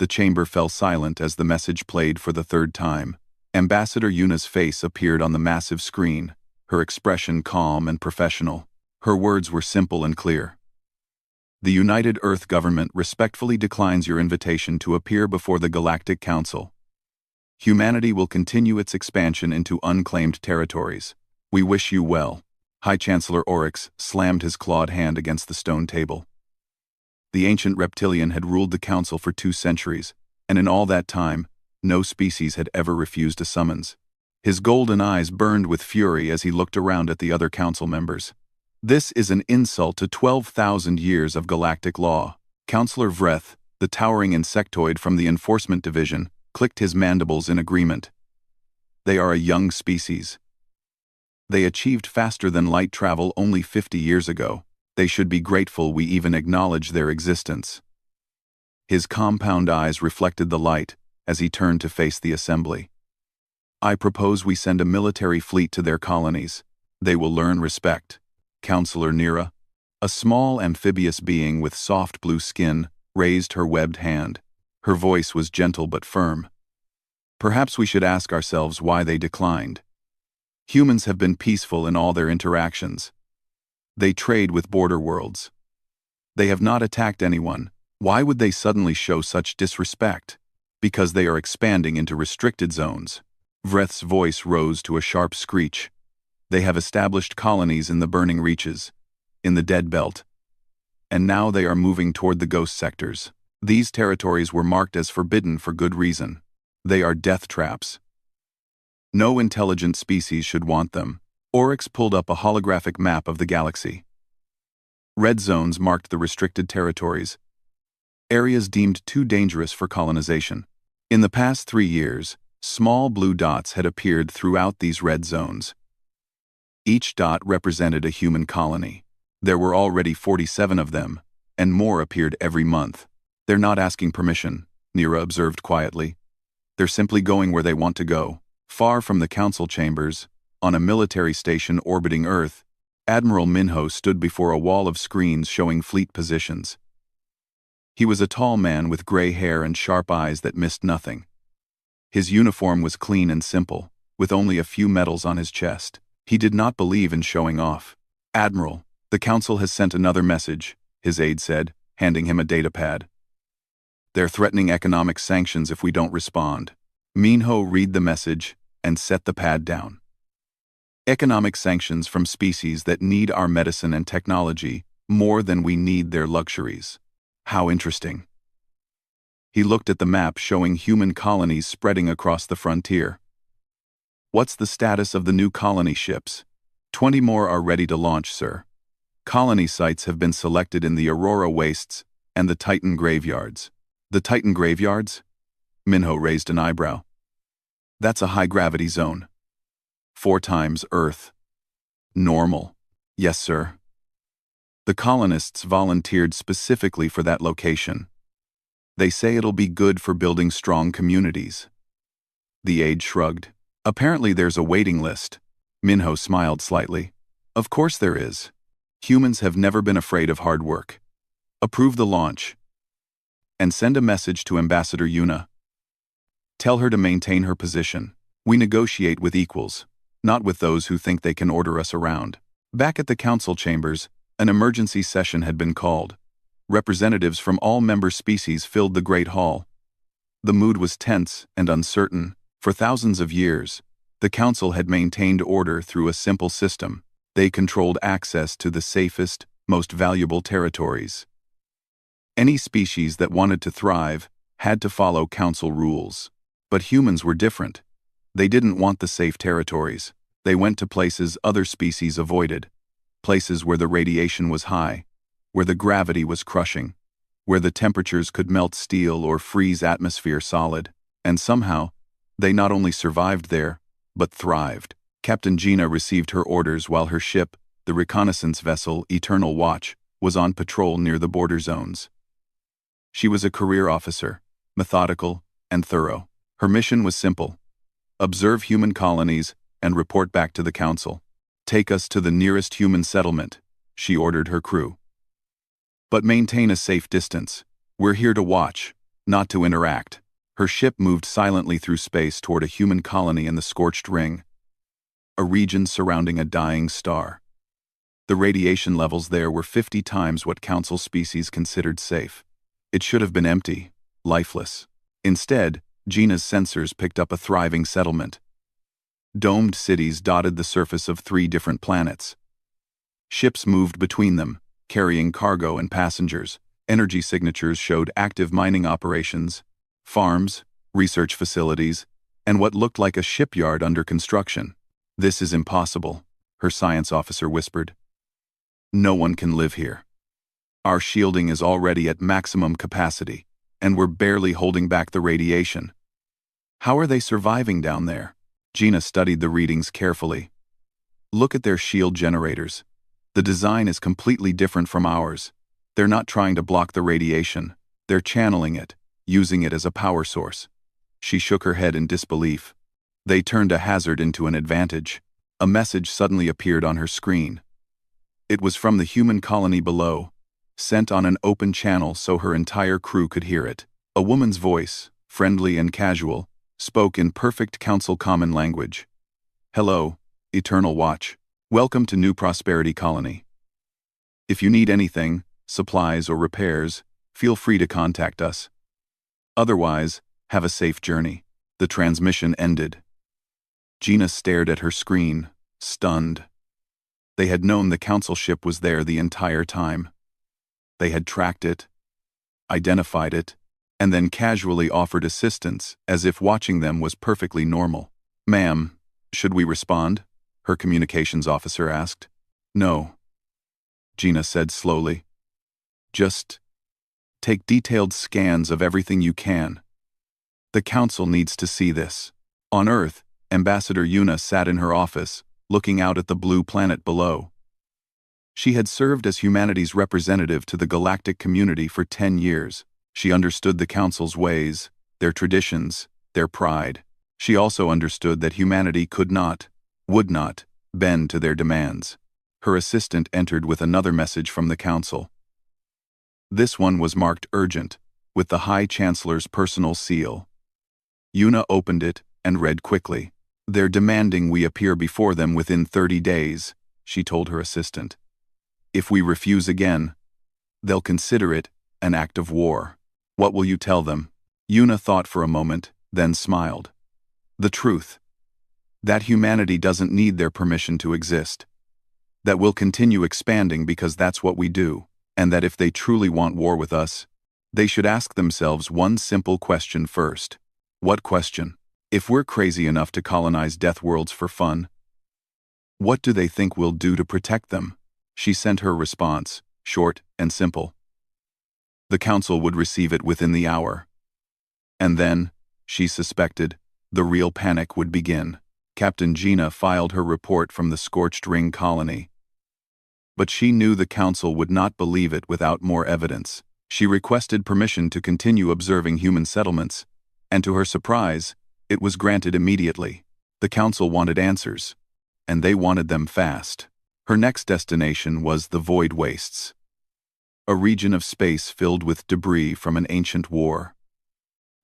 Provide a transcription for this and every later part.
The chamber fell silent as the message played for the third time. Ambassador Yuna's face appeared on the massive screen, her expression calm and professional. Her words were simple and clear. The United Earth government respectfully declines your invitation to appear before the Galactic Council. Humanity will continue its expansion into unclaimed territories. We wish you well. High Chancellor Oryx slammed his clawed hand against the stone table. The ancient reptilian had ruled the council for 2 centuries, and in all that time, no species had ever refused a summons. His golden eyes burned with fury as he looked around at the other council members. This is an insult to 12,000 years of galactic law. Councillor Vreth, the towering insectoid from the Enforcement Division, clicked his mandibles in agreement. They are a young species. They achieved faster than light travel only 50 years ago. They should be grateful we even acknowledge their existence. His compound eyes reflected the light as he turned to face the assembly. I propose we send a military fleet to their colonies. They will learn respect. Councillor Nira, a small amphibious being with soft blue skin, raised her webbed hand. Her voice was gentle but firm. Perhaps we should ask ourselves why they declined. Humans have been peaceful in all their interactions. They trade with border worlds. They have not attacked anyone. Why would they suddenly show such disrespect? Because they are expanding into restricted zones. Vreth's voice rose to a sharp screech. They have established colonies in the burning reaches, in the Dead Belt, and now they are moving toward the ghost sectors. These territories were marked as forbidden for good reason. They are death traps. No intelligent species should want them. Oryx pulled up a holographic map of the galaxy. Red zones marked the restricted territories, areas deemed too dangerous for colonization. In the past 3 years, small blue dots had appeared throughout these red zones. Each dot represented a human colony. There were already 47 of them, and more appeared every month. They're not asking permission, Nira observed quietly. They're simply going where they want to go. Far from the council chambers, on a military station orbiting Earth, Admiral Minho stood before a wall of screens showing fleet positions. He was a tall man with gray hair and sharp eyes that missed nothing. His uniform was clean and simple, with only a few medals on his chest. He did not believe in showing off. Admiral, the council has sent another message, his aide said, handing him a datapad. They're threatening economic sanctions if we don't respond. Minho read the message and set the pad down. Economic sanctions from species that need our medicine and technology more than we need their luxuries. How interesting. He looked at the map showing human colonies spreading across the frontier. What's the status of the new colony ships? 20 more are ready to launch, sir. Colony sites have been selected in the Aurora Wastes and the Titan Graveyards. The Titan Graveyards? Minho raised an eyebrow. That's a high-gravity zone. 4 times Earth. Normal. Yes, sir. The colonists volunteered specifically for that location. They say it'll be good for building strong communities. The aide shrugged. Apparently there's a waiting list. Minho smiled slightly. Of course there is. Humans have never been afraid of hard work. Approve the launch. And send a message to Ambassador Yuna. Tell her to maintain her position. We negotiate with equals, not with those who think they can order us around. Back at the council chambers, an emergency session had been called. Representatives from all member species filled the Great Hall. The mood was tense and uncertain. For thousands of years, the council had maintained order through a simple system. They controlled access to the safest, most valuable territories. Any species that wanted to thrive had to follow council rules. But humans were different. They didn't want the safe territories. They went to places other species avoided. Places where the radiation was high, where the gravity was crushing, where the temperatures could melt steel or freeze atmosphere solid. And somehow, they not only survived there, but thrived. Captain Gina received her orders while her ship, the reconnaissance vessel Eternal Watch, was on patrol near the border zones. She was a career officer, methodical and thorough. Her mission was simple: observe human colonies and report back to the council. Take us to the nearest human settlement, she ordered her crew. But maintain a safe distance. We're here to watch, not to interact. Her ship moved silently through space toward a human colony in the scorched ring, a region surrounding a dying star. The radiation levels there were 50 times what Council species considered safe. It should have been empty, lifeless. Instead, Gina's sensors picked up a thriving settlement. Domed cities dotted the surface of 3 different planets. Ships moved between them, carrying cargo and passengers. Energy signatures showed active mining operations, farms, research facilities, and what looked like a shipyard under construction. "This is impossible," her science officer whispered. "No one can live here. Our shielding is already at maximum capacity, and we're barely holding back the radiation. How are they surviving down there?" Gina studied the readings carefully. "Look at their shield generators. The design is completely different from ours. They're not trying to block the radiation. They're channeling it, using it as a power source." She shook her head in disbelief. They turned a hazard into an advantage. A message suddenly appeared on her screen. It was from the human colony below, sent on an open channel so her entire crew could hear it. A woman's voice, friendly and casual, spoke in perfect Council common language. "Hello, Eternal Watch. Welcome to New Prosperity Colony. If you need anything, supplies or repairs, feel free to contact us. Otherwise, have a safe journey." The transmission ended. Gina stared at her screen, stunned. They had known the Council ship was there the entire time. They had tracked it, identified it, and then casually offered assistance as if watching them was perfectly normal. "Ma'am, should we respond?" her communications officer asked. "No," Gina said slowly. "Just take detailed scans of everything you can. The Council needs to see this." On Earth, Ambassador Yuna sat in her office, looking out at the blue planet below. She had served as humanity's representative to the galactic community for 10 years. She understood the Council's ways, their traditions, their pride. She also understood that humanity could not, would not, bend to their demands. Her assistant entered with another message from the Council. This one was marked urgent, with the High Chancellor's personal seal. Yuna opened it and read quickly. "They're demanding we appear before them within 30 days, she told her assistant. "If we refuse again, they'll consider it an act of war." "What will you tell them?" Yuna thought for a moment, then smiled. "The truth. That humanity doesn't need their permission to exist. That we'll continue expanding because that's what we do, and that if they truly want war with us, they should ask themselves one simple question first." "What question?" "If we're crazy enough to colonize death worlds for fun, what do they think we'll do to protect them?" She sent her response, short and simple. The Council would receive it within the hour. And then, she suspected, the real panic would begin. Captain Gina filed her report from the Scorched Ring colony. But she knew the Council would not believe it without more evidence. She requested permission to continue observing human settlements, and to her surprise, it was granted immediately. The Council wanted answers, and they wanted them fast. Her next destination was the Void Wastes, a region of space filled with debris from an ancient war.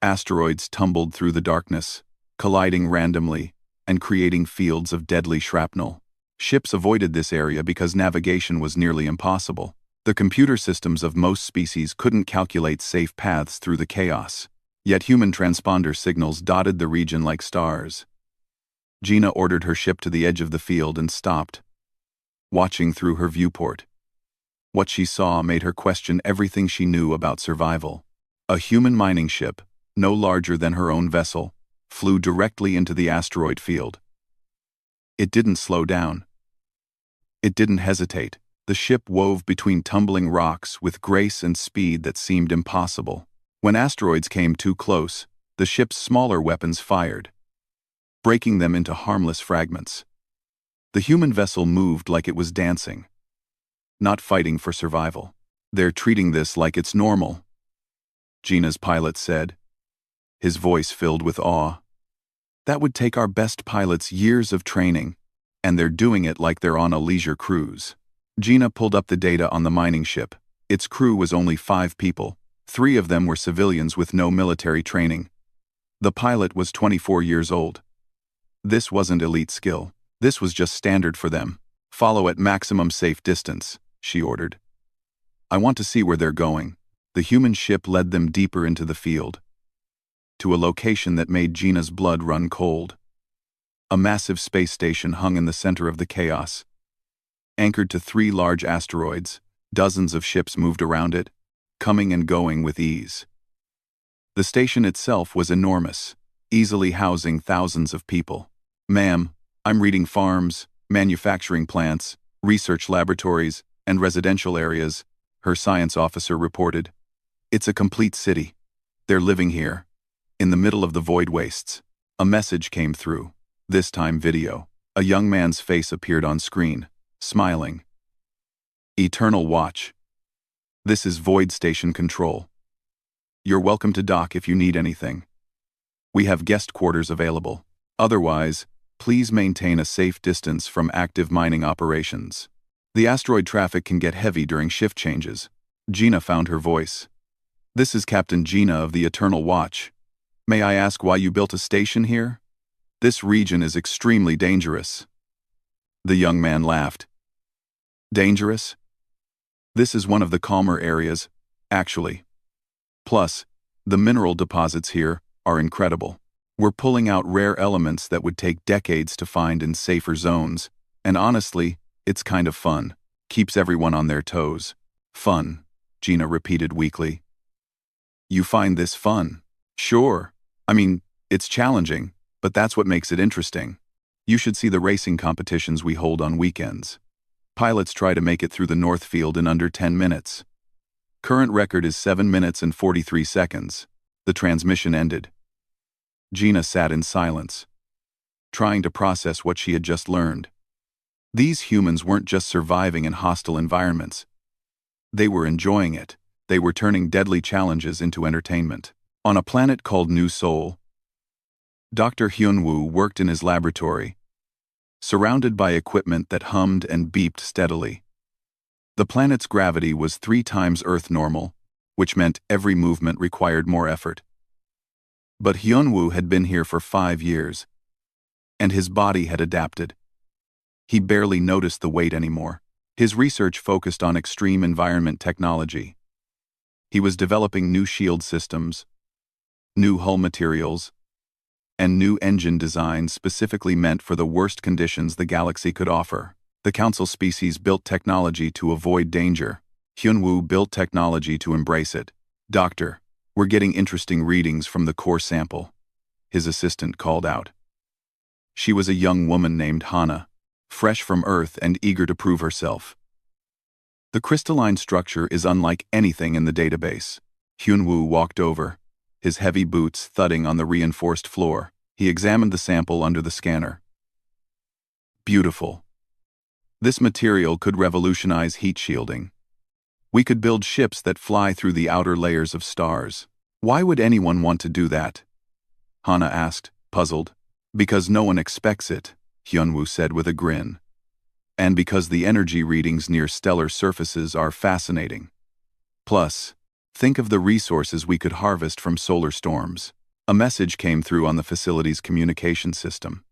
Asteroids tumbled through the darkness, colliding randomly and creating fields of deadly shrapnel. Ships avoided this area because navigation was nearly impossible. The computer systems of most species couldn't calculate safe paths through the chaos. Yet human transponder signals dotted the region like stars. Gina ordered her ship to the edge of the field and stopped, watching through her viewport. What she saw made her question everything she knew about survival. A human mining ship, no larger than her own vessel, flew directly into the asteroid field. It didn't slow down. It didn't hesitate. The ship wove between tumbling rocks with grace and speed that seemed impossible. When asteroids came too close, the ship's smaller weapons fired, breaking them into harmless fragments. The human vessel moved like it was dancing, not fighting for survival. "They're treating this like it's normal," Gina's pilot said, his voice filled with awe. "That would take our best pilots years of training, and they're doing it like they're on a leisure cruise." Gina pulled up the data on the mining ship. Its crew was only 5 people, 3 of them were civilians with no military training. The pilot was 24 years old. This wasn't elite skill. This was just standard for them. "Follow at maximum safe distance," she ordered. "I want to see where they're going." The human ship led them deeper into the field, to a location that made Gina's blood run cold. A massive space station hung in the center of the chaos. Anchored to 3 large asteroids, dozens of ships moved around it, coming and going with ease. The station itself was enormous, easily housing thousands of people. "Ma'am, I'm reading farms, manufacturing plants, research laboratories, and residential areas," her science officer reported. "It's a complete city. They're living here, in the middle of the void wastes." A message came through, this time video. A young man's face appeared on screen, smiling. "Eternal Watch. This is Void Station Control. You're welcome to dock if you need anything. We have guest quarters available. Otherwise, please maintain a safe distance from active mining operations. The asteroid traffic can get heavy during shift changes." Gina found her voice. "This is Captain Gina of the Eternal Watch. May I ask why you built a station here? This region is extremely dangerous." The young man laughed. "Dangerous? This is one of the calmer areas, actually. Plus, the mineral deposits here are incredible. We're pulling out rare elements that would take decades to find in safer zones, and honestly, it's kind of fun. Keeps everyone on their toes." "Fun," Gina repeated weakly. "You find this fun?" "Sure. I mean, it's challenging, but that's what makes it interesting. You should see the racing competitions we hold on weekends. Pilots try to make it through the North Field in under 10 minutes. Current record is 7 minutes and 43 seconds. The transmission ended. Gina sat in silence, trying to process what she had just learned. These humans weren't just surviving in hostile environments. They were enjoying it. They were turning deadly challenges into entertainment. On a planet called New Sol, Dr. Hyun-woo worked in his laboratory, surrounded by equipment that hummed and beeped steadily. The planet's gravity was 3 times Earth normal, which meant every movement required more effort. But Hyun-woo had been here for 5 years, and his body had adapted. He barely noticed the weight anymore. His research focused on extreme environment technology. He was developing new shield systems, new hull materials, and new engine designs specifically meant for the worst conditions the galaxy could offer. The Council species built technology to avoid danger. Hyun-woo built technology to embrace it. "Doctor, we're getting interesting readings from the core sample," his assistant called out. She was a young woman named Hana, fresh from Earth and eager to prove herself. "The crystalline structure is unlike anything in the database." Hyun-woo walked over, his heavy boots thudding on the reinforced floor. He examined the sample under the scanner. "Beautiful. This material could revolutionize heat shielding. We could build ships that fly through the outer layers of stars." "Why would anyone want to do that?" Hana asked, puzzled. "Because no one expects it," Hyun-woo said with a grin. "And because the energy readings near stellar surfaces are fascinating. Plus, think of the resources we could harvest from solar storms." A message came through on the facility's communication system.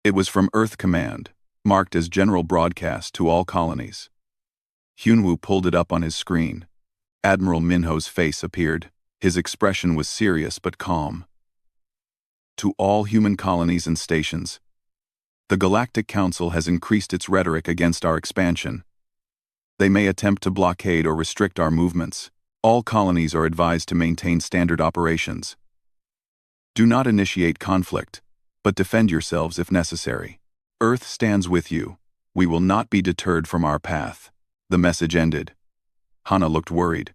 It was from Earth Command, marked as general broadcast to all colonies. Hyun-woo pulled it up on his screen. Admiral Minho's face appeared. His expression was serious but calm. "To all human colonies and stations, the Galactic Council has increased its rhetoric against our expansion. They may attempt to blockade or restrict our movements. All colonies are advised to maintain standard operations. Do not initiate conflict, but defend yourselves if necessary. Earth stands with you. We will not be deterred from our path." The message ended. Hana looked worried.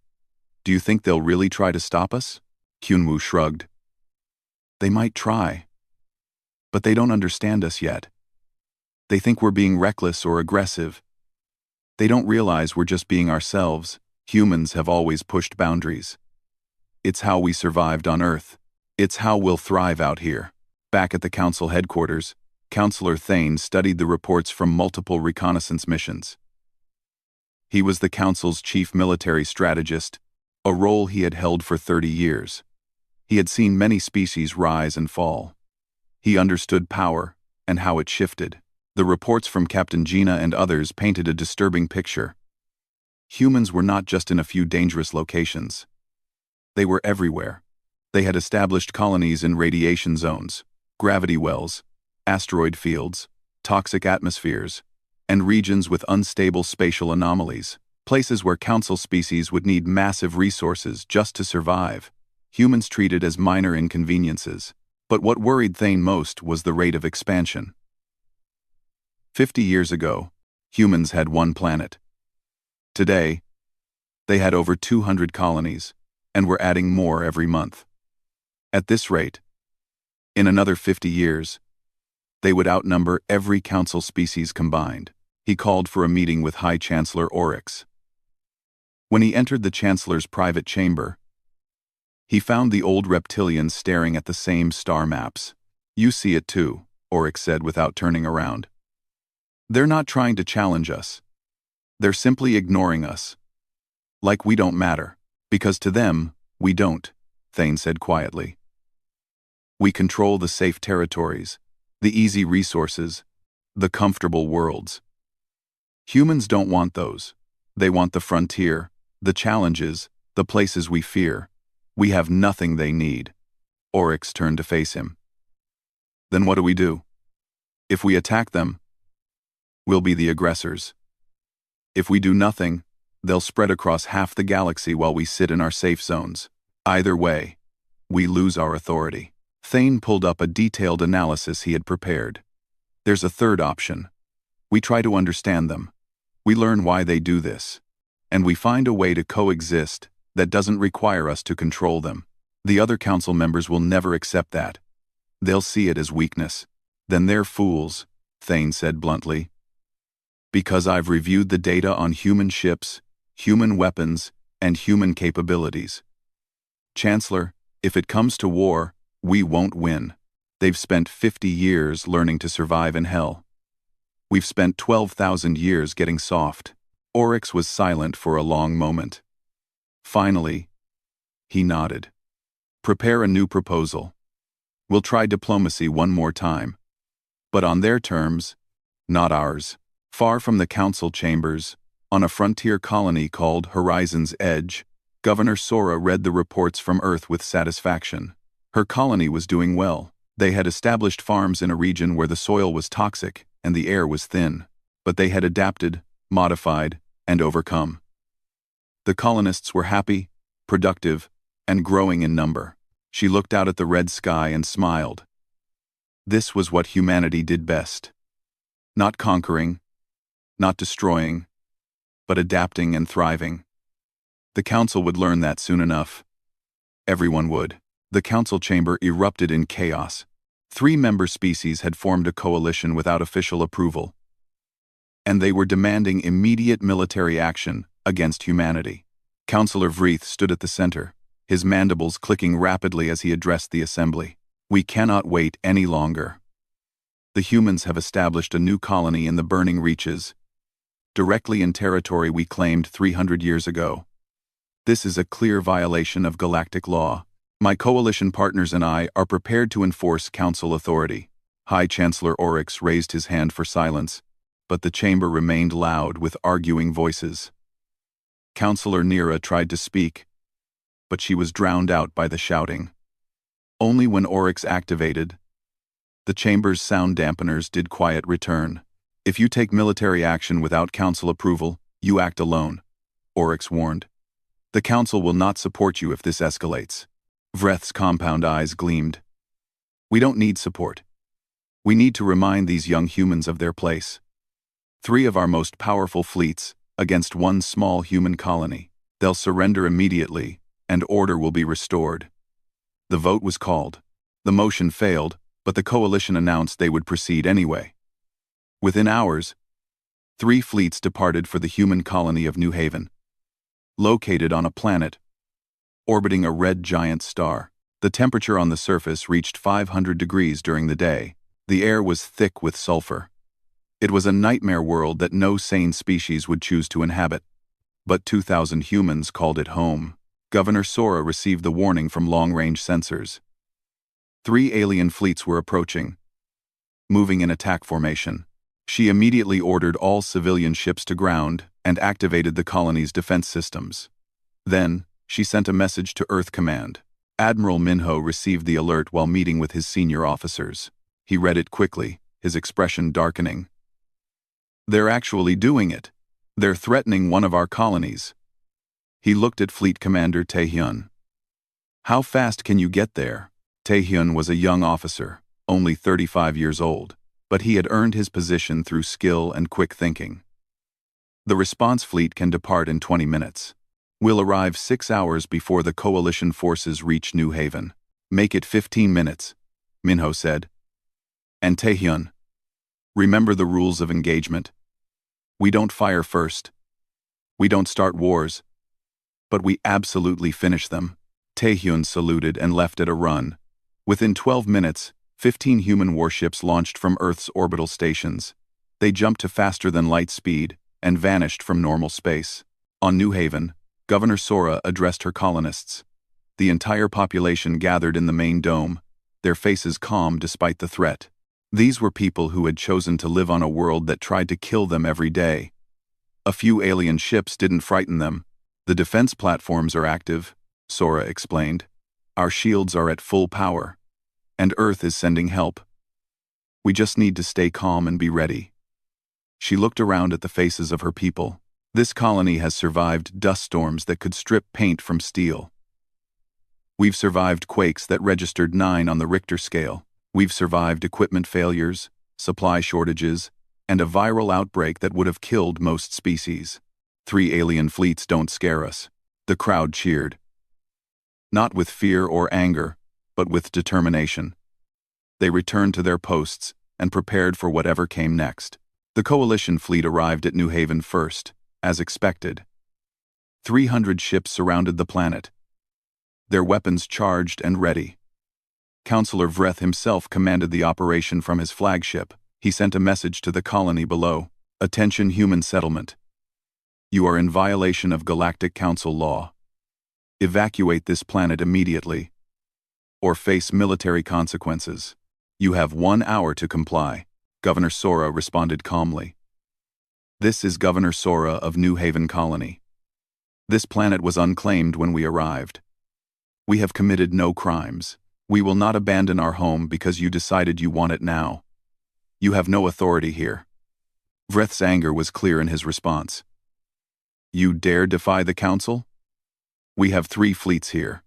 "Do you think they'll really try to stop us?" Hyun-woo shrugged. "They might try, but they don't understand us yet. They think we're being reckless or aggressive. They don't realize we're just being ourselves. Humans have always pushed boundaries. It's how we survived on Earth. It's how we'll thrive out here." Back at the Council headquarters, Counselor Thane studied the reports from multiple reconnaissance missions. He was the Council's chief military strategist, a role he had held for 30 years. He had seen many species rise and fall. He understood power and how it shifted. The reports from Captain Gina and others painted a disturbing picture. Humans were not just in a few dangerous locations. They were everywhere. They had established colonies in radiation zones, gravity wells, asteroid fields, toxic atmospheres, and regions with unstable spatial anomalies, places where council species would need massive resources just to survive. Humans treated as minor inconveniences. But what worried Thane most was the rate of expansion. 50 years ago, humans had one planet. Today, they had over 200 colonies, and were adding more every month. At this rate, in another 50 years, they would outnumber every council species combined. He called for a meeting with High Chancellor Oryx. When he entered the Chancellor's private chamber, he found the old reptilians staring at the same star maps. "You see it too," Oryx said without turning around. "They're not trying to challenge us. They're simply ignoring us. Like we don't matter. Because to them, we don't," Thane said quietly. "We control the safe territories, the easy resources, the comfortable worlds. Humans don't want those. They want the frontier, the challenges, the places we fear. We have nothing they need." Oryx turned to face him. "Then what do we do? If we attack them, we'll be the aggressors. If we do nothing, they'll spread across half the galaxy while we sit in our safe zones. Either way, we lose our authority." Thane pulled up a detailed analysis he had prepared. "There's a third option. We try to understand them. We learn why they do this. And we find a way to coexist that doesn't require us to control them. The other council members will never accept that. They'll see it as weakness. Then they're fools," Thane said bluntly. "Because I've reviewed the data on human ships, human weapons, and human capabilities. Chancellor, if it comes to war, we won't win. They've spent 50 years learning to survive in hell. We've spent 12,000 years getting soft." Oryx was silent for a long moment. Finally, he nodded. "Prepare a new proposal. We'll try diplomacy one more time. But on their terms, not ours." Far from the council chambers, on a frontier colony called Horizon's Edge, Governor Sora read the reports from Earth with satisfaction. Her colony was doing well. They had established farms in a region where the soil was toxic and the air was thin. But they had adapted, modified, and overcome. The colonists were happy, productive, and growing in number. She looked out at the red sky and smiled. This was what humanity did best. Not conquering, not destroying, but adapting and thriving. The council would learn that soon enough. Everyone would. The council chamber erupted in chaos. 3 member species had formed a coalition without official approval, and they were demanding immediate military action against humanity. Councillor Vreeth stood at the center, his mandibles clicking rapidly as he addressed the assembly. "We cannot wait any longer. The humans have established a new colony in the burning reaches, directly in territory we claimed 300 years ago. This is a clear violation of galactic law. My coalition partners and I are prepared to enforce council authority." High Chancellor Oryx raised his hand for silence, but the chamber remained loud with arguing voices. Councillor Nira tried to speak, but she was drowned out by the shouting. Only when Oryx activated, the chamber's sound dampeners did quiet return. "If you take military action without council approval, you act alone," Oryx warned. "The council will not support you if this escalates." Vreth's compound eyes gleamed. "We don't need support. We need to remind these young humans of their place. 3 of our most powerful fleets against 1 small human colony. They'll surrender immediately, and order will be restored." The vote was called. The motion failed, but the coalition announced they would proceed anyway. Within hours, 3 fleets departed for the human colony of New Haven. Located on a planet orbiting a red giant star. The temperature on the surface reached 500 degrees during the day. The air was thick with sulfur. It was a nightmare world that no sane species would choose to inhabit. But 2,000 humans called it home. Governor Sora received the warning from long-range sensors. 3 alien fleets were approaching, moving in attack formation. She immediately ordered all civilian ships to ground and activated the colony's defense systems. Then, she sent a message to Earth Command. Admiral Minho received the alert while meeting with his senior officers. He read it quickly, his expression darkening. "They're actually doing it. They're threatening one of our colonies." He looked at Fleet Commander Taehyun. "How fast can you get there?" Taehyun was a young officer, only 35 years old, but he had earned his position through skill and quick thinking. "The response fleet can depart in 20 minutes. We'll arrive 6 hours before the coalition forces reach New Haven." "Make it 15 minutes, Minho said. "And Taehyun, remember the rules of engagement. We don't fire first. We don't start wars. But we absolutely finish them." Taehyun saluted and left at a run. Within 12 minutes, 15 human warships launched from Earth's orbital stations. They jumped to faster-than-light speed and vanished from normal space. On New Haven, Governor Sora addressed her colonists. The entire population gathered in the main dome, their faces calm despite the threat. These were people who had chosen to live on a world that tried to kill them every day. A few alien ships didn't frighten them. "The defense platforms are active," Sora explained. "Our shields are at full power. And Earth is sending help. We just need to stay calm and be ready." She looked around at the faces of her people. This colony has survived dust storms that could strip paint from steel. We've survived quakes that registered 9 on the Richter scale. We've survived equipment failures, supply shortages, and a viral outbreak that would have killed most species. 3 alien fleets don't scare us. The crowd cheered. Not with fear or anger, but with determination. They returned to their posts and prepared for whatever came next. The coalition fleet arrived at New Haven first, as expected. 300 ships surrounded the planet, their weapons charged and ready. Counselor Vreth himself commanded the operation from his flagship. He sent a message to the colony below. "Attention, human settlement. You are in violation of Galactic Council law. Evacuate this planet immediately, or face military consequences. You have 1 hour to comply." Governor Sora responded calmly. "This is Governor Sora of New Haven Colony. This planet was unclaimed when we arrived. We have committed no crimes. We will not abandon our home because you decided you want it now. You have no authority here." Vreth's anger was clear in his response. "You dare defy the council? We have 3 fleets here.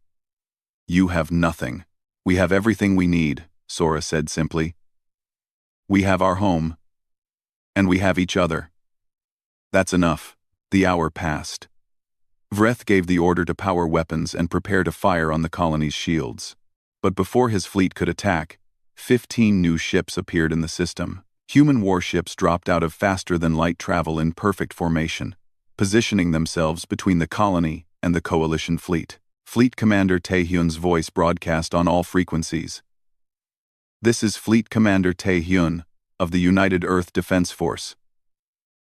You have nothing." "We have everything we need," Sora said simply. "We have our home. And we have each other. That's enough." The hour passed. Vreth gave the order to power weapons and prepare to fire on the colony's shields. But before his fleet could attack, 15 new ships appeared in the system. Human warships dropped out of faster-than-light travel in perfect formation, positioning themselves between the colony and the coalition fleet. Fleet Commander Taehyun's voice broadcast on all frequencies. "This is Fleet Commander Taehyun of the United Earth Defense Force.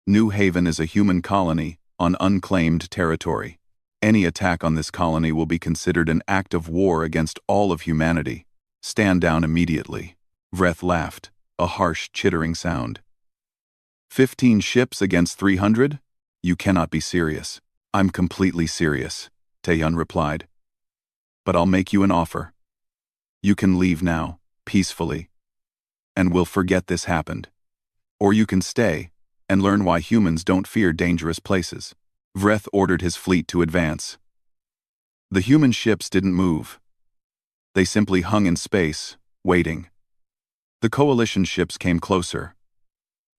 New Haven is a human colony on unclaimed territory. Any attack on this colony will be considered an act of war against all of humanity. Stand down immediately." Vreth laughed, a harsh, chittering sound. 15 ships against 300? You cannot be serious." "I'm completely serious," Taehyun replied. "But I'll make you an offer. You can leave now, peacefully, and we'll forget this happened. Or you can stay and learn why humans don't fear dangerous places." Vreth ordered his fleet to advance. The human ships didn't move. They simply hung in space, waiting. The coalition ships came closer.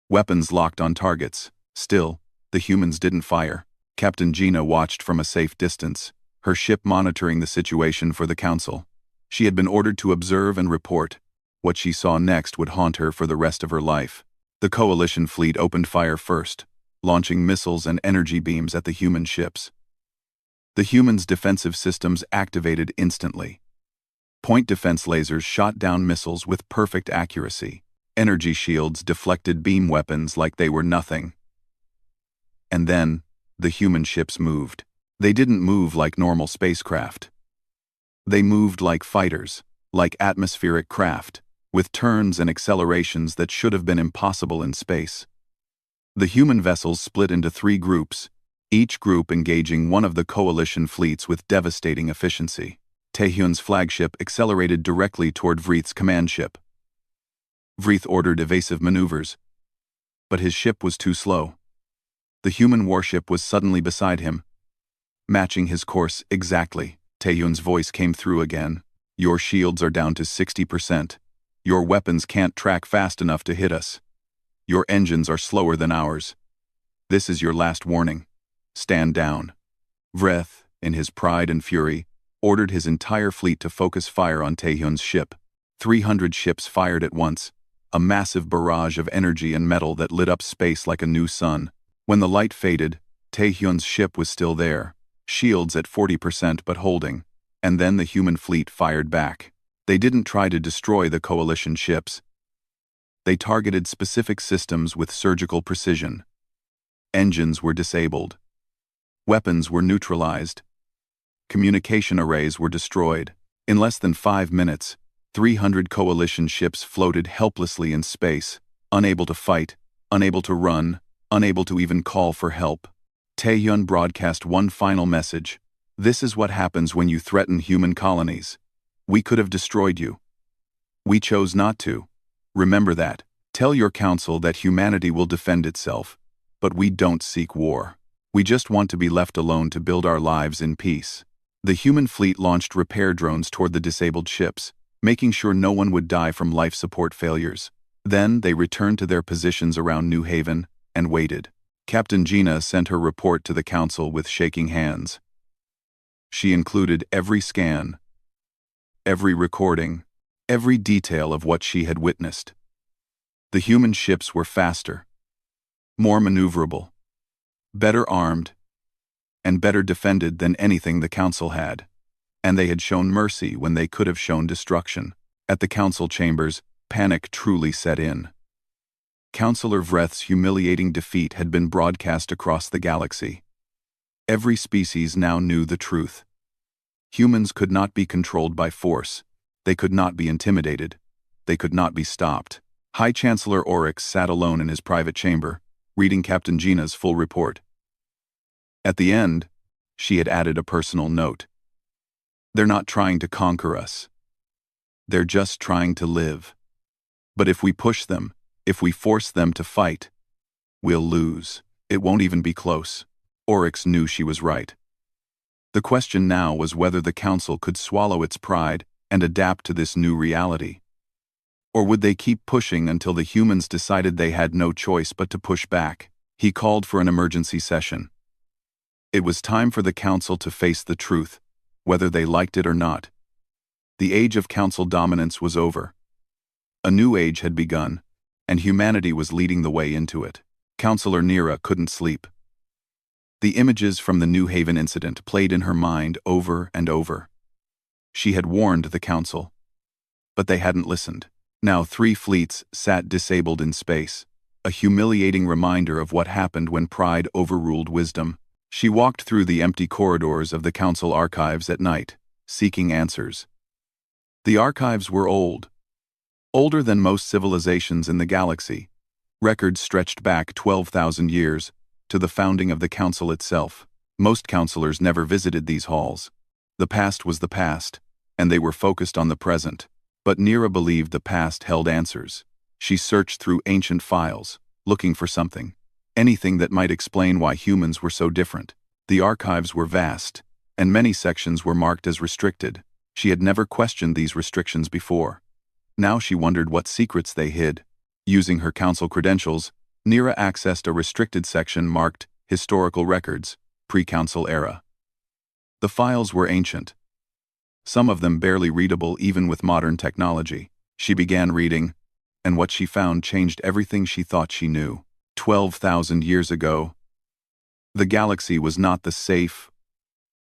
Weapons locked on targets. Still, the humans didn't fire. Captain Gina watched from a safe distance, her ship monitoring the situation for the council. She had been ordered to observe and report. What she saw next would haunt her for the rest of her life. The coalition fleet opened fire first, launching missiles and energy beams at the human ships. The humans' defensive systems activated instantly. Point defense lasers shot down missiles with perfect accuracy. Energy shields deflected beam weapons like they were nothing. And then, the human ships moved. They didn't move like normal spacecraft. They moved like fighters, like atmospheric craft, with turns and accelerations that should have been impossible in space. The human vessels split into 3 groups, each group engaging one of the coalition fleets with devastating efficiency. Taehyun's flagship accelerated directly toward Vreeth's command ship. Vreeth ordered evasive maneuvers, but his ship was too slow. The human warship was suddenly beside him, matching his course exactly. Taehyun's voice came through again. Your shields are down to 60%. Your weapons can't track fast enough to hit us. Your engines are slower than ours. This is your last warning. Stand down. Vreeth, in his pride and fury, ordered his entire fleet to focus fire on Taehyun's ship. 300 ships fired at once, a massive barrage of energy and metal that lit up space like a new sun. When the light faded, Taehyun's ship was still there, shields at 40% but holding, and then the human fleet fired back. They didn't try to destroy the coalition ships. They targeted specific systems with surgical precision. Engines were disabled. Weapons were neutralized. Communication arrays were destroyed. In less than 5 minutes, 300 coalition ships floated helplessly in space, unable to fight, unable to run, unable to even call for help. Taehyun broadcast one final message. This is what happens when you threaten human colonies. We could have destroyed you. We chose not to. Remember that. Tell your council that humanity will defend itself, but we don't seek war. We just want to be left alone to build our lives in peace. The human fleet launched repair drones toward the disabled ships, making sure no one would die from life support failures. Then they returned to their positions around New Haven and waited. Captain Gina sent her report to the council with shaking hands. She included every scan, every recording, every detail of what she had witnessed. The human ships were faster, more maneuverable, better armed, and better defended than anything the council had. And they had shown mercy when they could have shown destruction. At the council chambers, panic truly set in. Councillor Vreeth's humiliating defeat had been broadcast across the galaxy. Every species now knew the truth. Humans could not be controlled by force. They could not be intimidated. They could not be stopped. High Chancellor Oryx sat alone in his private chamber, reading Captain Gina's full report. At the end, she had added a personal note. They're not trying to conquer us. They're just trying to live. But if we push them, if we force them to fight, we'll lose. It won't even be close. Oryx knew she was right. The question now was whether the council could swallow its pride and adapt to this new reality. Or would they keep pushing until the humans decided they had no choice but to push back? He called for an emergency session. It was time for the council to face the truth, whether they liked it or not. The age of council dominance was over. A new age had begun, and humanity was leading the way into it. Councillor Nira couldn't sleep. The images from the New Haven incident played in her mind over and over. She had warned the council, but they hadn't listened. Now 3 fleets sat disabled in space, a humiliating reminder of what happened when pride overruled wisdom. She walked through the empty corridors of the council archives at night, seeking answers. The archives were old, older than most civilizations in the galaxy. Records stretched back 12,000 years, to the founding of the council itself. Most counselors never visited these halls. The past was the past, and they were focused on the present. But Nira believed the past held answers. She searched through ancient files, looking for something. Anything that might explain why humans were so different. The archives were vast, and many sections were marked as restricted. She had never questioned these restrictions before. Now she wondered what secrets they hid. Using her council credentials, Nira accessed a restricted section marked Historical Records, Pre-Council Era. The files were ancient, some of them barely readable even with modern technology. She began reading, and what she found changed everything she thought she knew. 12,000 years ago, the galaxy was not the safe,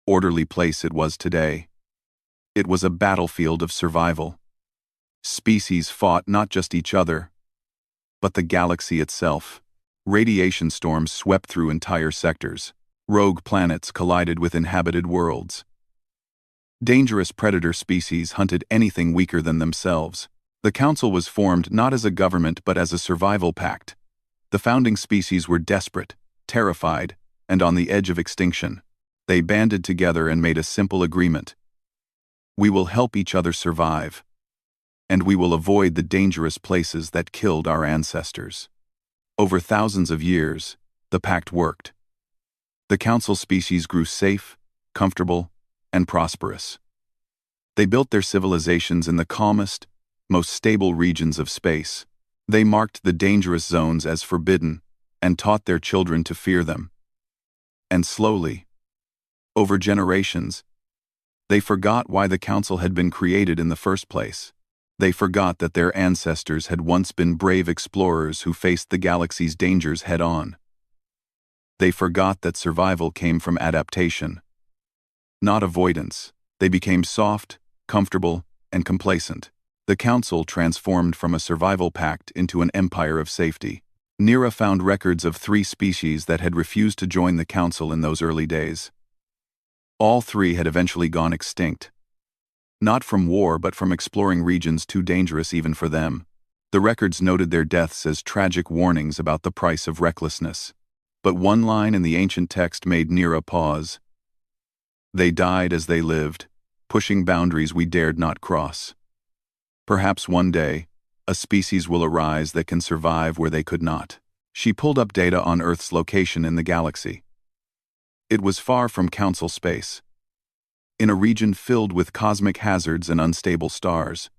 orderly place it was today. It was a battlefield of survival. Species fought not just each other, but the galaxy itself. Radiation storms swept through entire sectors. Rogue planets collided with inhabited worlds. Dangerous predator species hunted anything weaker than themselves. The Council was formed not as a government but as a survival pact. The founding species were desperate, terrified, and on the edge of extinction. They banded together and made a simple agreement. We will help each other survive, and we will avoid the dangerous places that killed our ancestors. Over thousands of years, the pact worked. The Council species grew safe, comfortable, and prosperous. They built their civilizations in the calmest, most stable regions of space. They marked the dangerous zones as forbidden and taught their children to fear them. And slowly, over generations, they forgot why the Council had been created in the first place. They forgot that their ancestors had once been brave explorers who faced the galaxy's dangers head-on. They forgot that survival came from adaptation, not avoidance. They became soft, comfortable, and complacent. The Council transformed from a survival pact into an empire of safety. Nira found records of 3 species that had refused to join the Council in those early days. All 3 had eventually gone extinct. Not from war but from exploring regions too dangerous even for them. The records noted their deaths as tragic warnings about the price of recklessness. But one line in the ancient text made Nira pause. They died as they lived, pushing boundaries we dared not cross. Perhaps one day, a species will arise that can survive where they could not. She pulled up data on Earth's location in the galaxy. It was far from Council space. In a region filled with cosmic hazards and unstable stars.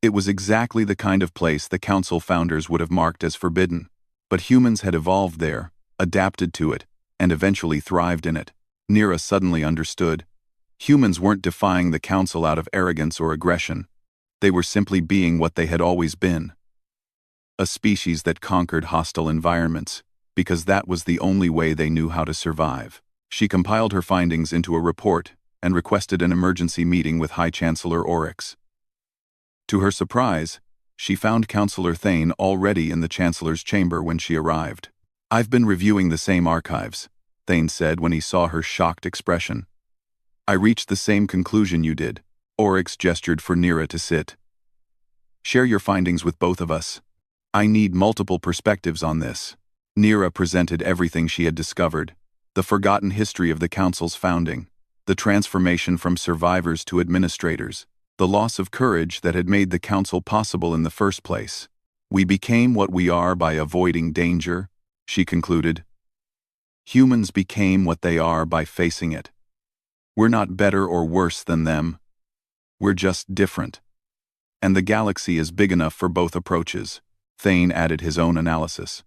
It was exactly the kind of place the Council founders would have marked as forbidden. But humans had evolved there, adapted to it, and eventually thrived in it. Nira suddenly understood. Humans weren't defying the Council out of arrogance or aggression. They were simply being what they had always been. A species that conquered hostile environments, because that was the only way they knew how to survive. She compiled her findings into a report and requested an emergency meeting with High Chancellor Oryx. To her surprise, she found Counselor Thane already in the Chancellor's chamber when she arrived. "I've been reviewing the same archives," Thane said when he saw her shocked expression. "I reached the same conclusion you did." Oryx gestured for Nira to sit. "Share your findings with both of us. I need multiple perspectives on this." Nira presented everything she had discovered. The forgotten history of the Council's founding. The transformation from survivors to administrators. The loss of courage that had made the Council possible in the first place. "We became what we are by avoiding danger," she concluded. "Humans became what they are by facing it. We're not better or worse than them. We're just different. And the galaxy is big enough for both approaches." Thane added his own analysis.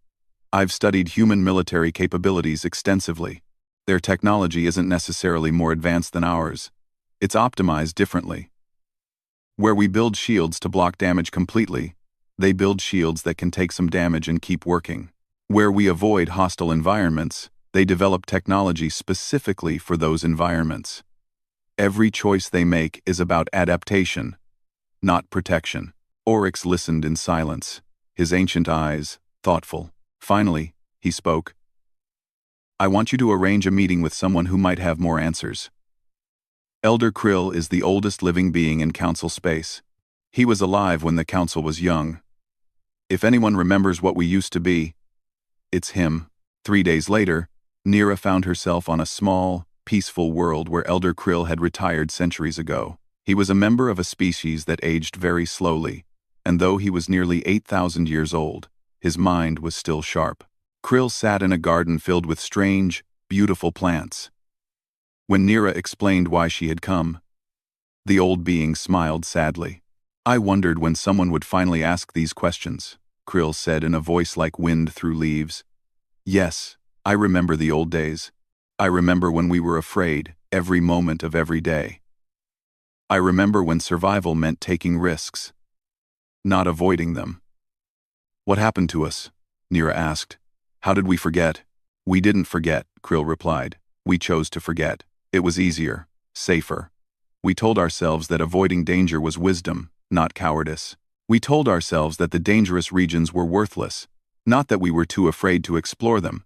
"I've studied human military capabilities extensively. Their technology isn't necessarily more advanced than ours. It's optimized differently. Where we build shields to block damage completely, they build shields that can take some damage and keep working. Where we avoid hostile environments, they develop technology specifically for those environments. Every choice they make is about adaptation, not protection." Oryx listened in silence, his ancient eyes thoughtful. Finally, he spoke. "I want you to arrange a meeting with someone who might have more answers. Elder Krill is the oldest living being in Council space. He was alive when the Council was young. If anyone remembers what we used to be, it's him." 3 days later, Nira found herself on a small, peaceful world where Elder Krill had retired centuries ago. He was a member of a species that aged very slowly, and though he was nearly 8,000 years old, his mind was still sharp. Krill sat in a garden filled with strange, beautiful plants. When Nira explained why she had come, the old being smiled sadly. "I wondered when someone would finally ask these questions," Krill said in a voice like wind through leaves. "Yes, I remember the old days. I remember when we were afraid, every moment of every day. I remember when survival meant taking risks, not avoiding them." "What happened to us?" Nira asked. "How did we forget?" "We didn't forget," Krill replied. "We chose to forget. It was easier, safer. We told ourselves that avoiding danger was wisdom, not cowardice. We told ourselves that the dangerous regions were worthless, not that we were too afraid to explore them.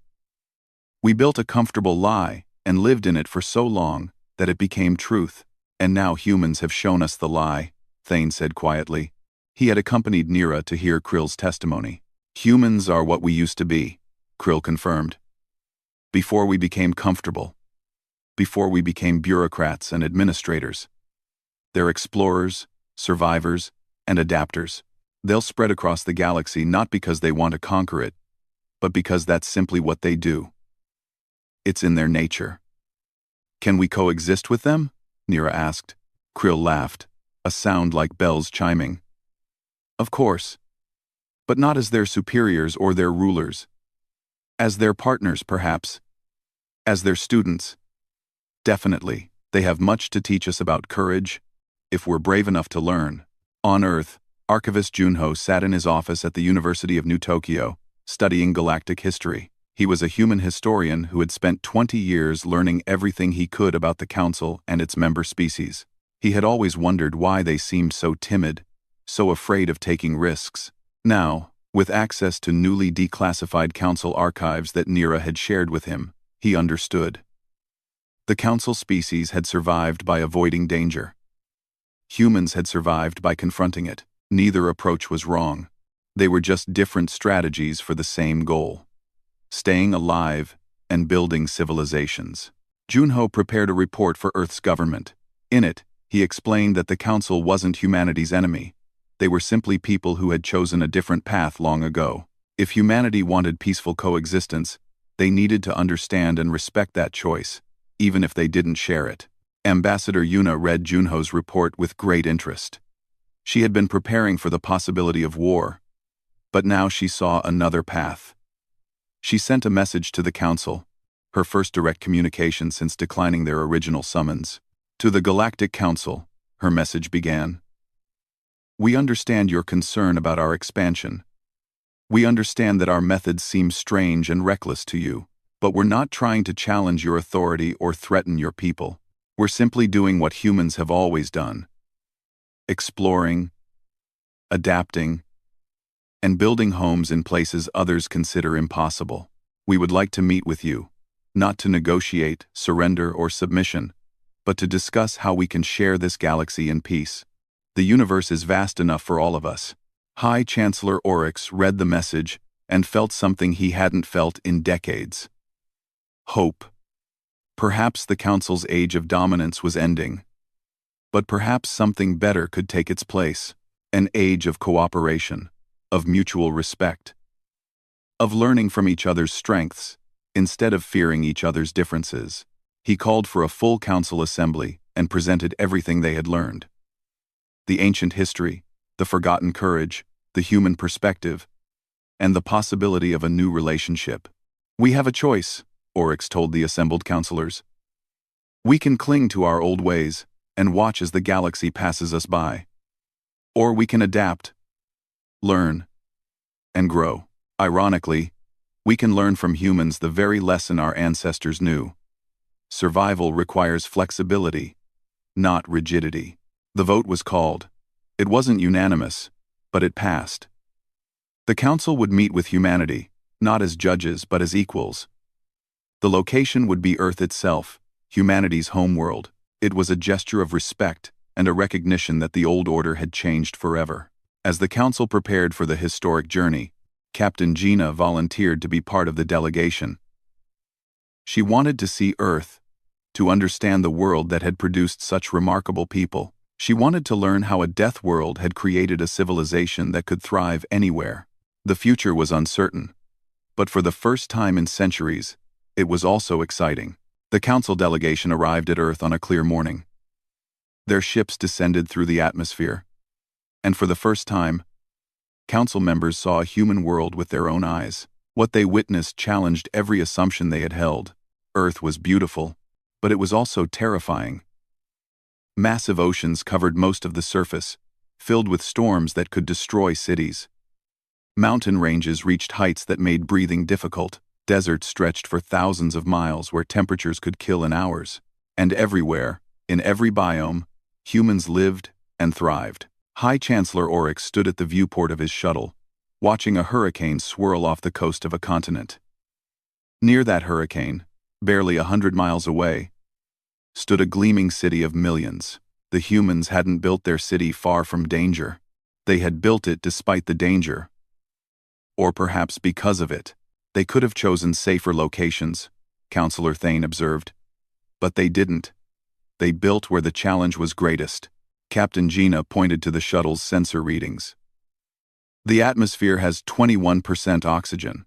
We built a comfortable lie, and lived in it for so long that it became truth. And now humans have shown us the lie, Thane said quietly. He had accompanied Nira to hear Krill's testimony. Humans are what we used to be, Krill confirmed. Before we became comfortable. Before we became bureaucrats and administrators. They're explorers, survivors, and adapters. They'll spread across the galaxy not because they want to conquer it, but because that's simply what they do. It's in their nature. Can we coexist with them? Nira asked. Krill laughed, a sound like bells chiming. Of course. But not as their superiors or their rulers. As their partners, perhaps. As their students. Definitely, they have much to teach us about courage, if we're brave enough to learn. On Earth, Archivist Junho sat in his office at the University of New Tokyo, studying galactic history. He was a human historian who had spent 20 years learning everything he could about the Council and its member species. He had always wondered why they seemed so timid, so afraid of taking risks. Now, with access to newly declassified Council archives that Nira had shared with him, he understood. The Council species had survived by avoiding danger. Humans had survived by confronting it. Neither approach was wrong. They were just different strategies for the same goal. Staying alive and building civilizations. Junho prepared a report for Earth's government. In it, he explained that the Council wasn't humanity's enemy. They were simply people who had chosen a different path long ago. If humanity wanted peaceful coexistence, they needed to understand and respect that choice, even if they didn't share it. Ambassador Yuna read Junho's report with great interest. She had been preparing for the possibility of war, but now she saw another path. She sent a message to the Council, her first direct communication since declining their original summons. To the Galactic Council, her message began. We understand your concern about our expansion. We understand that our methods seem strange and reckless to you, but we're not trying to challenge your authority or threaten your people. We're simply doing what humans have always done. Exploring, adapting, and building homes in places others consider impossible. We would like to meet with you, not to negotiate, surrender, or submission, but to discuss how we can share this galaxy in peace. The universe is vast enough for all of us. High Chancellor Oryx read the message and felt something he hadn't felt in decades. Hope. Perhaps the Council's age of dominance was ending. But perhaps something better could take its place. An age of cooperation, of mutual respect, of learning from each other's strengths, instead of fearing each other's differences. He called for a full Council assembly and presented everything they had learned. The ancient history, the forgotten courage, the human perspective, and the possibility of a new relationship. We have a choice, Oryx told the assembled counselors. We can cling to our old ways and watch as the galaxy passes us by. Or we can adapt, learn, and grow. Ironically, we can learn from humans the very lesson our ancestors knew. Survival requires flexibility, not rigidity. The vote was called. It wasn't unanimous, but it passed. The Council would meet with humanity, not as judges but as equals. The location would be Earth itself, humanity's homeworld. It was a gesture of respect and a recognition that the old order had changed forever. As the Council prepared for the historic journey, Captain Gina volunteered to be part of the delegation. She wanted to see Earth, to understand the world that had produced such remarkable people. She wanted to learn how a death world had created a civilization that could thrive anywhere. The future was uncertain, but for the first time in centuries, it was also exciting. The Council delegation arrived at Earth on a clear morning. Their ships descended through the atmosphere, and for the first time, Council members saw a human world with their own eyes. What they witnessed challenged every assumption they had held. Earth was beautiful, but it was also terrifying. Massive oceans covered most of the surface, filled with storms that could destroy cities. Mountain ranges reached heights that made breathing difficult. Deserts stretched for thousands of miles where temperatures could kill in hours. And everywhere, in every biome, humans lived and thrived. High Chancellor Oryx stood at the viewport of his shuttle, watching a hurricane swirl off the coast of a continent. Near that hurricane, Barely 100 miles away stood a gleaming city of millions. The humans hadn't built their city far from danger. They had built it despite the danger. Or perhaps because of it. They could have chosen safer locations, Counselor Thane observed. But they didn't. They built where the challenge was greatest. Captain Gina pointed to the shuttle's sensor readings. The atmosphere has 21% oxygen.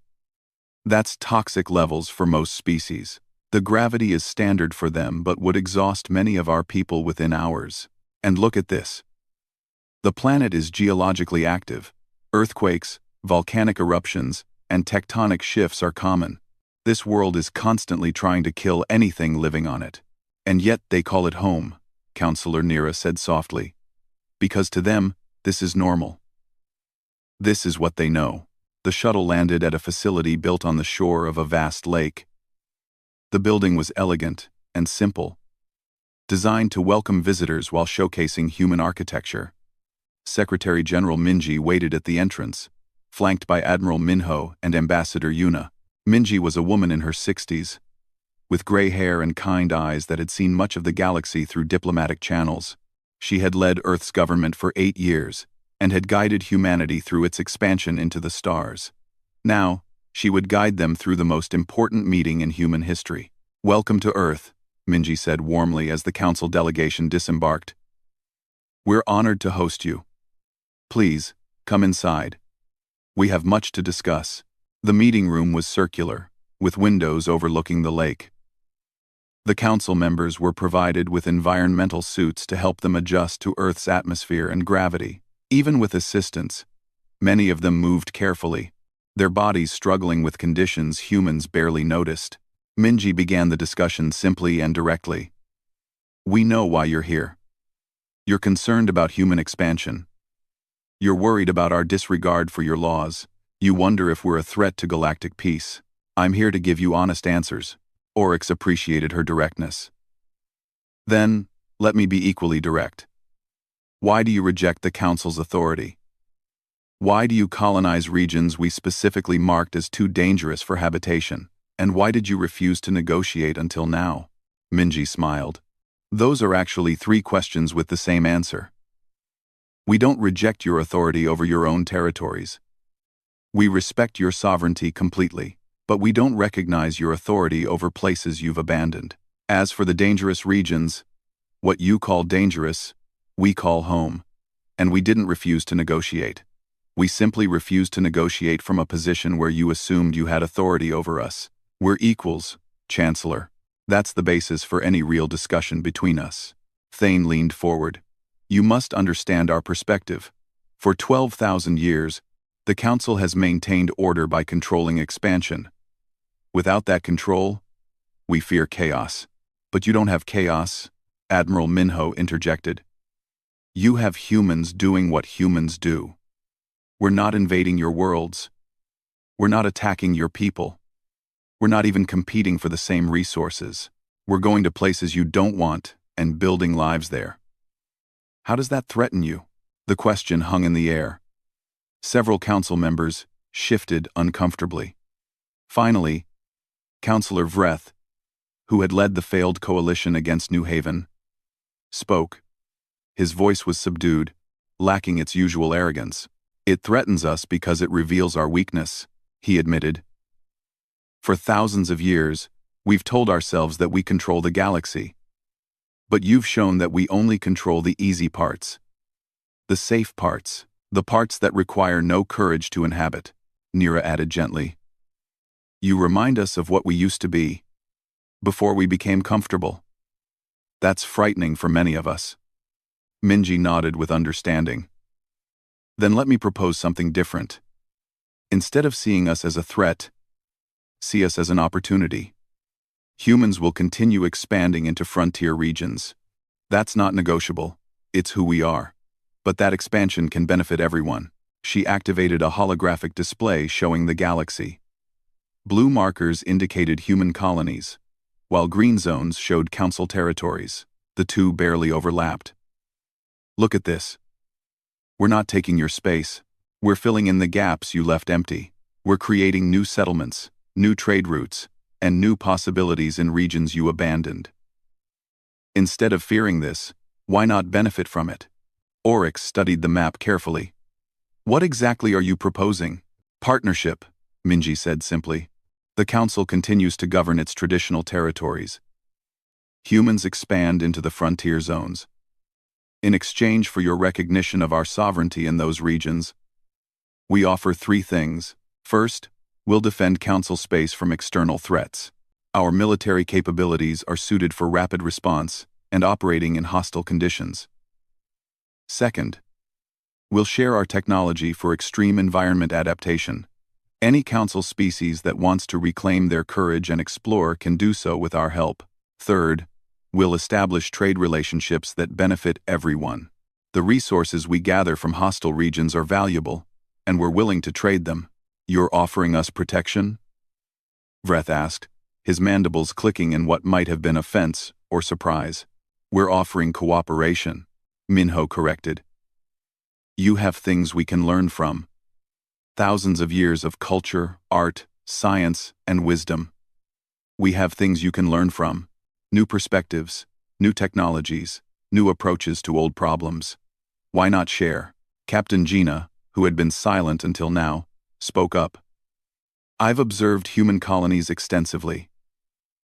That's toxic levels for most species. The gravity is standard for them but would exhaust many of our people within hours. And look at this. The planet is geologically active. Earthquakes, volcanic eruptions, and tectonic shifts are common. This world is constantly trying to kill anything living on it. And yet they call it home, Counselor Nira said softly. Because to them, this is normal. This is what they know. The shuttle landed at a facility built on the shore of a vast lake. The building was elegant and simple, designed to welcome visitors while showcasing human architecture. Secretary General Minji waited at the entrance, flanked by Admiral Minho and Ambassador Yuna. Minji was a woman in her 60s, with gray hair and kind eyes that had seen much of the galaxy through diplomatic channels. She had led Earth's government for 8 years and had guided humanity through its expansion into the stars. Now, she would guide them through the most important meeting in human history. "Welcome to Earth," Minji said warmly as the council delegation disembarked. "We're honored to host you. Please, come inside. We have much to discuss." The meeting room was circular, with windows overlooking the lake. The council members were provided with environmental suits to help them adjust to Earth's atmosphere and gravity. Even with assistance, many of them moved carefully, their bodies struggling with conditions humans barely noticed. Minji began the discussion simply and directly. "We know why you're here. You're concerned about human expansion. You're worried about our disregard for your laws. You wonder if we're a threat to galactic peace. I'm here to give you honest answers." Oryx appreciated her directness. "Then, let me be equally direct. Why do you reject the Council's authority? Why do you colonize regions we specifically marked as too dangerous for habitation? And why did you refuse to negotiate until now?" Minji smiled. "Those are actually 3 questions with the same answer. We don't reject your authority over your own territories. We respect your sovereignty completely, but we don't recognize your authority over places you've abandoned. As for the dangerous regions, what you call dangerous, we call home. And we didn't refuse to negotiate. We simply refused to negotiate from a position where you assumed you had authority over us. We're equals, Chancellor. That's the basis for any real discussion between us." Thane leaned forward. "You must understand our perspective. For 12,000 years, the Council has maintained order by controlling expansion. Without that control, we fear chaos." "But you don't have chaos," Admiral Minho interjected. "You have humans doing what humans do. We're not invading your worlds. We're not attacking your people. We're not even competing for the same resources. We're going to places you don't want and building lives there. How does that threaten you?" The question hung in the air. Several council members shifted uncomfortably. Finally, Councillor Vreth, who had led the failed coalition against New Haven, spoke. His voice was subdued, lacking its usual arrogance. "It threatens us because it reveals our weakness," he admitted. "For thousands of years, we've told ourselves that we control the galaxy. But you've shown that we only control the easy parts. The safe parts, the parts that require no courage to inhabit," Nira added gently. "You remind us of what we used to be, before we became comfortable. That's frightening for many of us." Minji nodded with understanding. "Then let me propose something different. Instead of seeing us as a threat, see us as an opportunity. Humans will continue expanding into frontier regions. That's not negotiable. It's who we are. But that expansion can benefit everyone." She activated a holographic display showing the galaxy. Blue markers indicated human colonies, while green zones showed council territories. The two barely overlapped. "Look at this. We're not taking your space. We're filling in the gaps you left empty. We're creating new settlements, new trade routes, and new possibilities in regions you abandoned. Instead of fearing this, why not benefit from it? Oryx studied the map carefully. What exactly are you proposing? Partnership, Minji said simply. The Council continues to govern its traditional territories. Humans expand into the frontier zones. In exchange for your recognition of our sovereignty in those regions, we offer 3 things. First, we'll defend Council space from external threats. Our military capabilities are suited for rapid response and operating in hostile conditions. Second, we'll share our technology for extreme environment adaptation. Any Council species that wants to reclaim their courage and explore can do so with our help. Third, we'll establish trade relationships that benefit everyone. The resources we gather from hostile regions are valuable, and we're willing to trade them. You're offering us protection? Vreth asked, his mandibles clicking in what might have been offense or surprise. We're offering cooperation, Minho corrected. You have things we can learn from. Thousands of years of culture, art, science, and wisdom. We have things you can learn from. New perspectives, new technologies, new approaches to old problems. Why not share? Captain Gina, who had been silent until now, spoke up. I've observed human colonies extensively.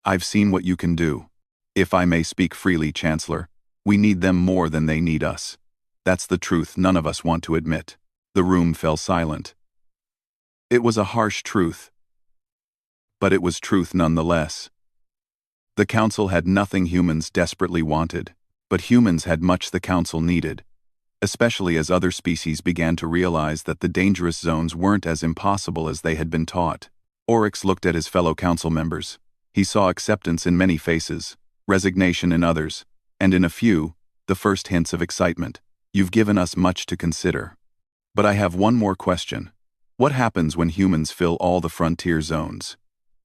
I've seen what you can do. If I may speak freely, Chancellor, we need them more than they need us. That's the truth none of us want to admit. The room fell silent. It was a harsh truth, but it was truth nonetheless. The Council had nothing humans desperately wanted, but humans had much the Council needed, especially as other species began to realize that the dangerous zones weren't as impossible as they had been taught. Oryx looked at his fellow Council members. He saw acceptance in many faces, resignation in others, and in a few, the first hints of excitement. You've given us much to consider. But I have one more question. What happens when humans fill all the frontier zones?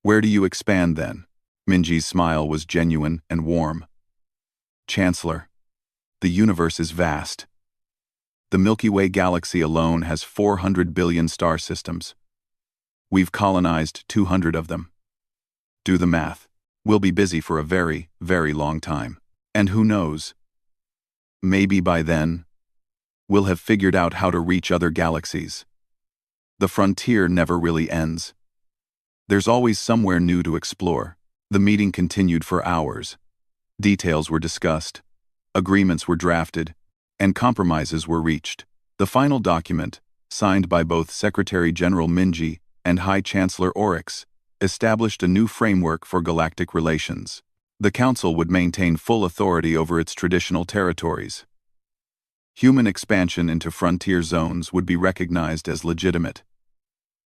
Where do you expand then? Minji's smile was genuine and warm. Chancellor, the universe is vast. The Milky Way galaxy alone has 400 billion star systems. We've colonized 200 of them. Do the math. We'll be busy for a very, very long time. And who knows? Maybe by then, we'll have figured out how to reach other galaxies. The frontier never really ends. There's always somewhere new to explore. The meeting continued for hours. Details were discussed, agreements were drafted, and compromises were reached. The final document, signed by both Secretary General Minji and High Chancellor Oryx, established a new framework for galactic relations. The Council would maintain full authority over its traditional territories. Human expansion into frontier zones would be recognized as legitimate.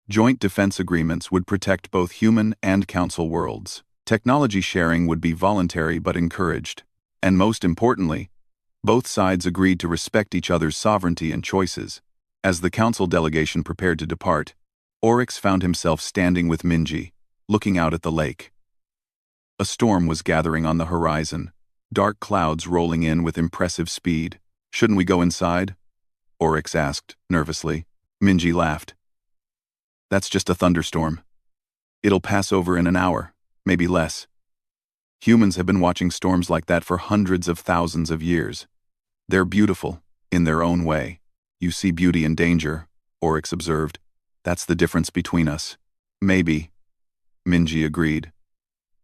Joint defense agreements would protect both human and Council worlds. Technology sharing would be voluntary but encouraged. And most importantly, both sides agreed to respect each other's sovereignty and choices. As the Council delegation prepared to depart, Oryx found himself standing with Minji, looking out at the lake. A storm was gathering on the horizon, dark clouds rolling in with impressive speed. Shouldn't we go inside? Oryx asked, nervously. Minji laughed. That's just a thunderstorm. It'll pass over in an hour, maybe less. Humans have been watching storms like that for hundreds of thousands of years. They're beautiful, in their own way. You see beauty in danger, Oryx observed. That's the difference between us. Maybe, Minji agreed.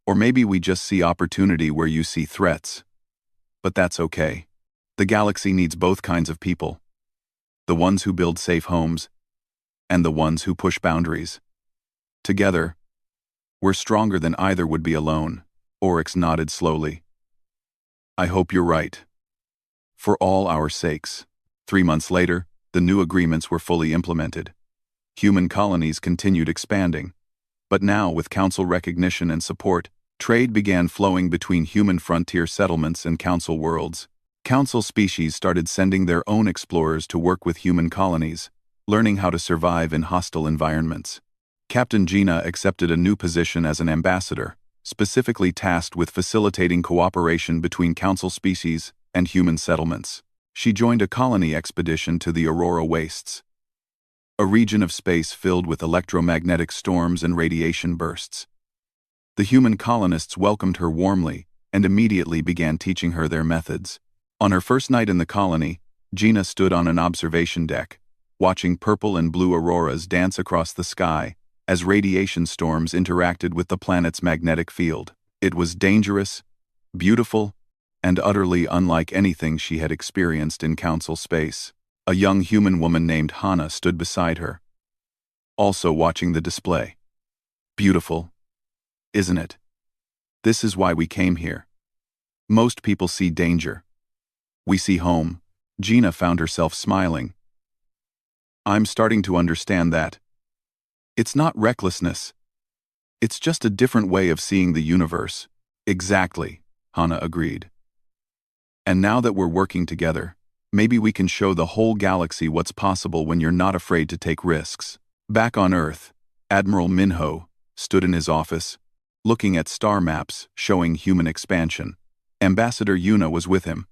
Or maybe we just see opportunity where you see threats. But that's okay. The galaxy needs both kinds of people. The ones who build safe homes, and the ones who push boundaries. Together, we're stronger than either would be alone. Oryx nodded slowly. I hope you're right. For all our sakes. 3 months later, the new agreements were fully implemented. Human colonies continued expanding. But now, with Council recognition and support, trade began flowing between human frontier settlements and Council worlds. Council species started sending their own explorers to work with human colonies, learning how to survive in hostile environments. Captain Gina accepted a new position as an ambassador, specifically tasked with facilitating cooperation between Council species and human settlements. She joined a colony expedition to the Aurora Wastes, a region of space filled with electromagnetic storms and radiation bursts. The human colonists welcomed her warmly and immediately began teaching her their methods. On her first night in the colony, Gina stood on an observation deck, watching purple and blue auroras dance across the sky as radiation storms interacted with the planet's magnetic field. It was dangerous, beautiful, and utterly unlike anything she had experienced in council space. A young human woman named Hannah stood beside her, also watching the display. Beautiful, isn't it? This is why we came here. Most people see danger. We see home. Gina found herself smiling. I'm starting to understand that. It's not recklessness. It's just a different way of seeing the universe. Exactly, Hannah agreed. And now that we're working together, maybe we can show the whole galaxy what's possible when you're not afraid to take risks. Back on Earth, Admiral Minho stood in his office, looking at star maps showing human expansion. Ambassador Yuna was with him,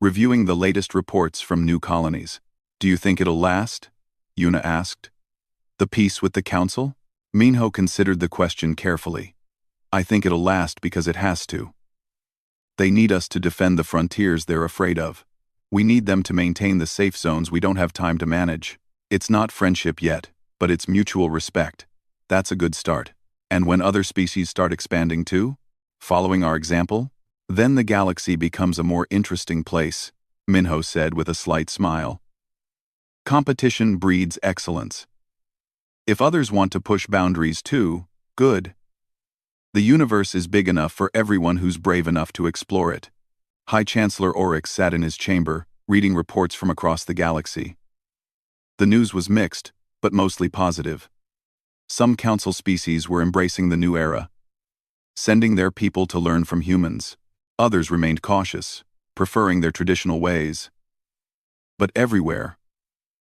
reviewing the latest reports from new colonies. Do you think it'll last? Yuna asked. The peace with the Council? Minho considered the question carefully. I think it'll last because it has to. They need us to defend the frontiers they're afraid of. We need them to maintain the safe zones we don't have time to manage. It's not friendship yet, but it's mutual respect. That's a good start. And when other species start expanding too, following our example, then the galaxy becomes a more interesting place, Minho said with a slight smile. Competition breeds excellence. If others want to push boundaries too, good. The universe is big enough for everyone who's brave enough to explore it. High Chancellor Oryx sat in his chamber, reading reports from across the galaxy. The news was mixed, but mostly positive. Some council species were embracing the new era, sending their people to learn from humans. Others remained cautious, preferring their traditional ways. But everywhere,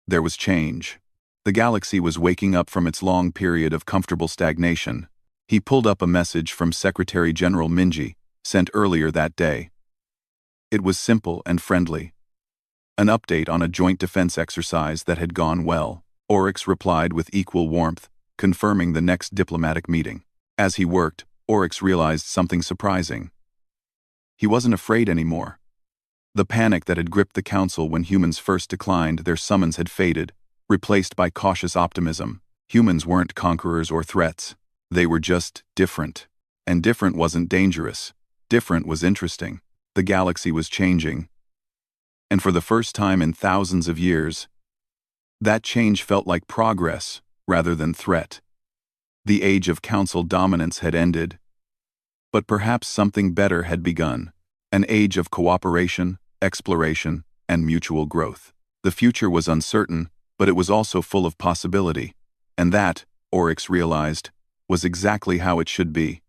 there was change. The galaxy was waking up from its long period of comfortable stagnation. He pulled up a message from Secretary General Minji, sent earlier that day. It was simple and friendly. An update on a joint defense exercise that had gone well. Oryx replied with equal warmth, confirming the next diplomatic meeting. As he worked, Oryx realized something surprising. He wasn't afraid anymore. The panic that had gripped the Council when humans first declined their summons had faded, replaced by cautious optimism. Humans weren't conquerors or threats. They were just different. And different wasn't dangerous. Different was interesting. The galaxy was changing. And for the first time in thousands of years, that change felt like progress rather than threat. The age of Council dominance had ended. But perhaps something better had begun. An age of cooperation, exploration, and mutual growth. The future was uncertain, but it was also full of possibility. And that, Oryx realized, was exactly how it should be.